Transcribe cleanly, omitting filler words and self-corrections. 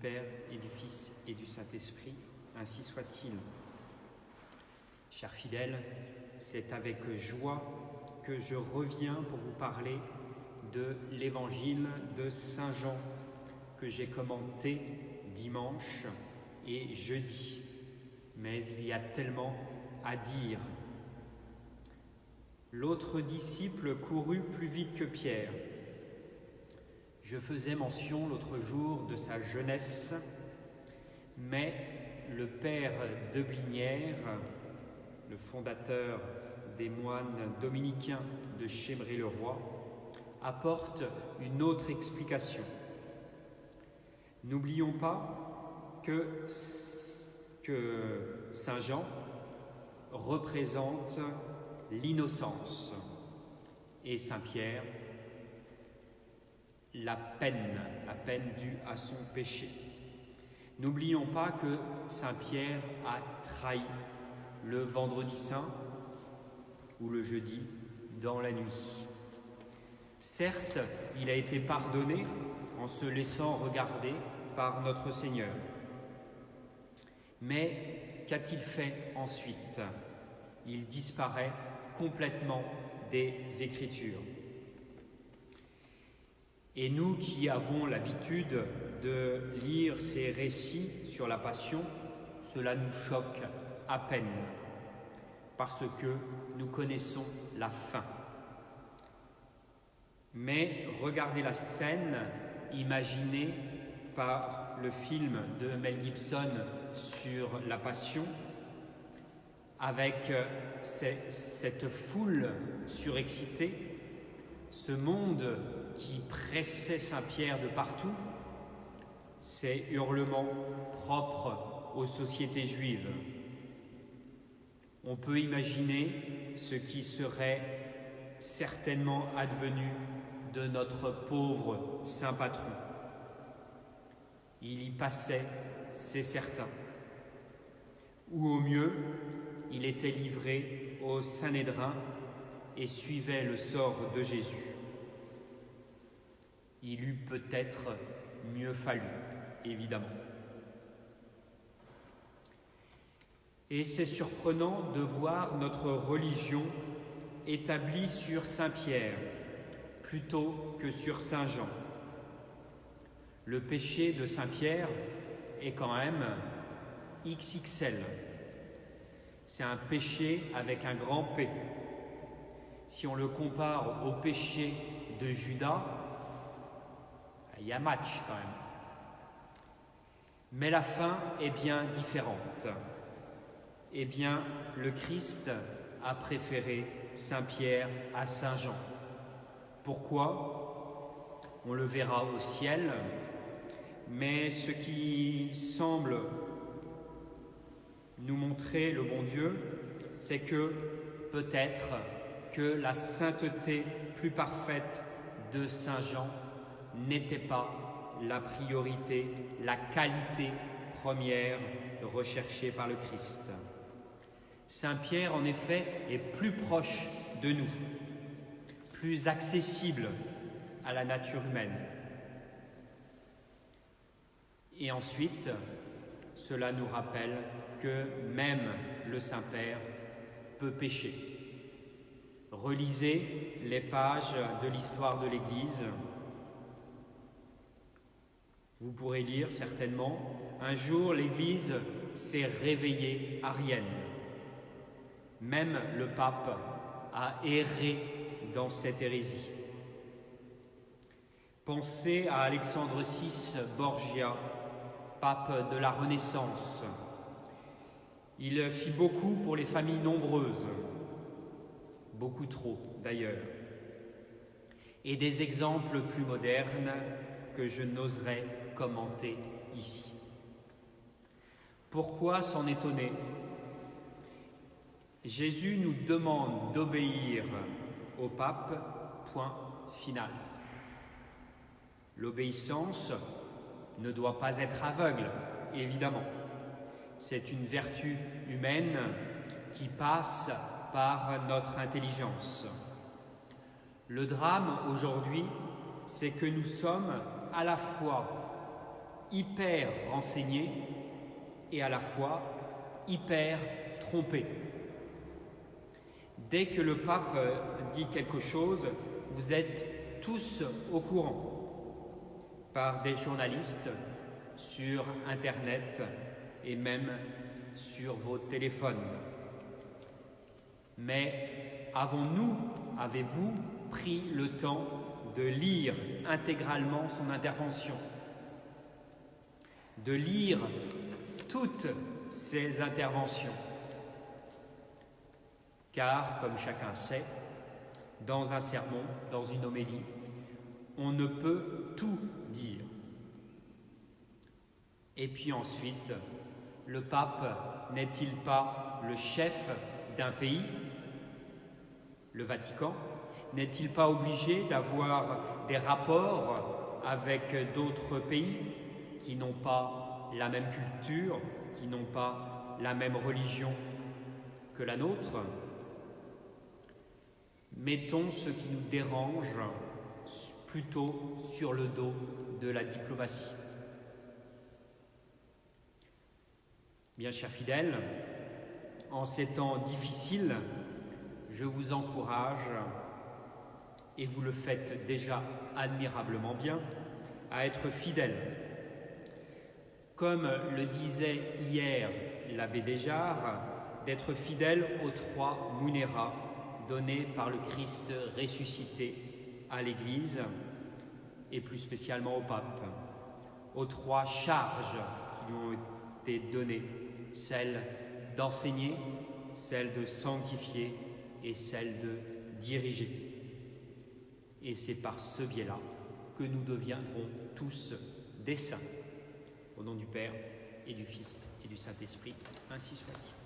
Père et du Fils et du Saint-Esprit, ainsi soit-il. Chers fidèles, c'est avec joie que je reviens pour vous parler de l'Évangile de Saint Jean que j'ai commenté dimanche et jeudi. Mais il y a tellement à dire. L'autre disciple courut plus vite que Pierre. Je faisais mention l'autre jour de sa jeunesse, mais le père Deblinière, le fondateur des moines dominicains de Chémeray-le-Roi, apporte une autre explication. N'oublions pas que Saint Jean représente l'innocence et Saint Pierre la peine due à son péché. N'oublions pas que Saint Pierre a trahi le vendredi saint ou le jeudi dans la nuit. Certes, il a été pardonné en se laissant regarder par notre Seigneur. Mais qu'a-t-il fait ensuite? Il disparaît complètement des Écritures. Et nous qui avons l'habitude de lire ces récits sur la Passion, cela nous choque à peine, parce que nous connaissons la fin. Mais regardez la scène imaginée par le film de Mel Gibson sur la Passion, avec cette foule surexcitée, ce monde qui pressait Saint Pierre de partout, ces hurlements propres aux sociétés juives. On peut imaginer ce qui serait certainement advenu de notre pauvre saint patron. Il y passait, c'est certain. Ou au mieux, il était livré au Sanhédrin et suivait le sort de Jésus. Il eût peut-être mieux fallu, évidemment. Et c'est surprenant de voir notre religion établie sur Saint Pierre plutôt que sur Saint Jean. Le péché de Saint Pierre est quand même XXL. C'est un péché avec un grand P. Si on le compare au péché de Judas, il y a match quand même. Mais la fin est bien différente. Eh bien, le Christ a préféré Saint Pierre à Saint Jean. Pourquoi? On le verra au ciel, mais ce qui semble nous montrer le bon Dieu, c'est que peut-être que la sainteté plus parfaite de Saint Jean n'était pas la priorité, la qualité première recherchée par le Christ. Saint Pierre, en effet, est plus proche de nous, plus accessible à la nature humaine. Et ensuite, cela nous rappelle que même le Saint-Père peut pécher. Relisez les pages de l'histoire de l'Église. Vous pourrez lire certainement, un jour l'Église s'est réveillée arienne. Même le pape a erré dans cette hérésie. Pensez à Alexandre VI Borgia, pape de la Renaissance. Il fit beaucoup pour les familles nombreuses, beaucoup trop d'ailleurs, et des exemples plus modernes que je n'oserais commenter ici. Pourquoi s'en étonner? Jésus nous demande d'obéir au pape, point final. L'obéissance ne doit pas être aveugle, évidemment. C'est une vertu humaine qui passe par notre intelligence. Le drame aujourd'hui, c'est que nous sommes à la fois hyper renseignés et à la fois hyper trompés. Dès que le pape dit quelque chose, vous êtes tous au courant par des journalistes sur Internet et même sur vos téléphones. Mais avez-vous pris le temps de lire intégralement son intervention, de lire toutes ses interventions? Car, comme chacun sait, dans un sermon, dans une homélie, on ne peut tout dire. Et puis ensuite, le pape n'est-il pas le chef d'un pays, le Vatican? N'est-il pas obligé d'avoir des rapports avec d'autres pays qui n'ont pas la même culture, qui n'ont pas la même religion que la nôtre? Mettons ce qui nous dérange plutôt sur le dos de la diplomatie. Bien chers fidèles, en ces temps difficiles, je vous encourage, et vous le faites déjà admirablement bien, à être fidèles. Comme le disait hier l'abbé Desjars, d'être fidèle aux 3 munera donnés par le Christ ressuscité à l'Église et plus spécialement au pape, aux 3 charges qui lui ont été données, celle d'enseigner, celle de sanctifier et celle de diriger. Et c'est par ce biais-là que nous deviendrons tous des saints. Au nom du Père et du Fils et du Saint-Esprit, ainsi soit-il.